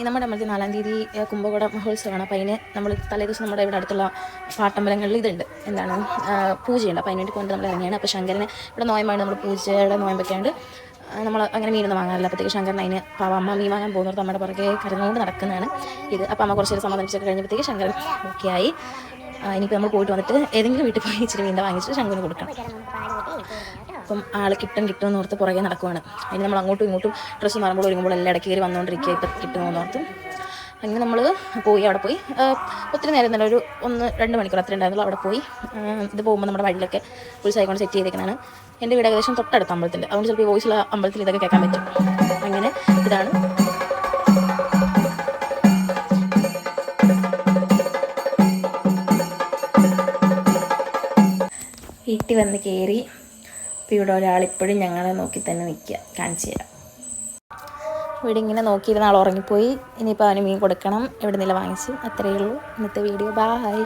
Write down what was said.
നമ്മുടെ അമ്പലത്തിൽ 4-ാം തീയതി കുംഭകോട മഹോത്സവമാണ്. അപ്പോൾ അതിന് നമ്മൾ തലേദിവസം നമ്മുടെ ഇവിടെ അടുത്തുള്ള പാട്ടമ്പലങ്ങളിൽ ഇതുണ്ട്, എന്താണ് പൂജയുണ്ട്. അപ്പോൾ അതിന് വേണ്ടി കൊണ്ട് നമ്മൾ ഇറങ്ങിയാണ്. അപ്പോൾ ശങ്കരന് ഇവിടെ നോയമ്പാണ്, നമ്മൾ പൂജയുടെ നോയമ്പൊക്കെയുണ്ട്. നമ്മൾ അങ്ങനെ മീനൊന്നും വാങ്ങാറില്ല. അപ്പോഴത്തേക്ക് ശങ്കരൻ അതിന് അമ്മ മീൻ വാങ്ങാൻ പോകുന്നത് നമ്മുടെ പുറകെ കരഞ്ഞുകൊണ്ട് നടക്കുന്നതാണ് ഇത്. അപ്പോൾ അമ്മ കുറച്ച് സമാധാനിച്ചൊക്കെ കഴിഞ്ഞപ്പോഴത്തേക്ക് ശങ്കരൻ ഓക്കെ ആയി. ഇനിയിപ്പോൾ നമ്മൾ പോയിട്ട് വന്നിട്ട് ഏതെങ്കിലും വീട്ടിൽ പോയി ഇച്ചിരി മീൻ വാങ്ങിച്ചിട്ട് ശങ്കരന് കൊടുക്കണം. അപ്പം ആൾ കിട്ടുമെന്ന് ഓർത്ത് പുറകെ നടക്കുവാണ്. അതിന് നമ്മൾ അങ്ങോട്ടും ഇങ്ങോട്ടും ഡ്രസ്സ് മാറുമ്പോൾ ഒരുങ്ങുമ്പോൾ എല്ലാം ഇടയ്ക്ക് കയറി വന്നുകൊണ്ടിരിക്കുക, ഇപ്പം കിട്ടുമെന്ന് ഓർത്തും. അങ്ങനെ നമ്മൾ അവിടെ പോയി ഒത്തിരി നേരം തന്നെ ഒരു 1-2 മണിക്കൂർ അത്ര ഉണ്ടായിരുന്നുള്ളൂ. അവിടെ പോയി ഇത് പോകുമ്പോൾ നമ്മുടെ വഴിയിലൊക്കെ പുളിസായിക്കൊണ്ട് സെറ്റ് ചെയ്തേക്കുന്നതാണ്. എൻ്റെ വീട് ഏകദേശം തൊട്ടടുത്ത അമ്പലത്തിൻ്റെ, അതുകൊണ്ട് ചിലപ്പോൾ ഈ വോയിസുള്ള അമ്പലത്തിൽ ഇതൊക്കെ കേൾക്കാൻ പറ്റും. അങ്ങനെ ഇതാണ് വീട്ടിൽ വന്ന് കയറി. അപ്പോൾ ഇവിടെ ഒരാളിപ്പോഴും ഞങ്ങളെ നോക്കി തന്നെ നിൽക്കുക, കാണിച്ചു തരാം. ഇവിടെ ഇങ്ങനെ നോക്കിയിരുന്ന ആൾ ഉറങ്ങിപ്പോയി. ഇനിയിപ്പോൾ അവന് മീൻ കൊടുക്കണം, എവിടെ നിന്നെല്ലാം വാങ്ങിച്ചു. അത്രയേ ഉള്ളൂ ഇന്നത്തെ വീഡിയോ. ബായ്.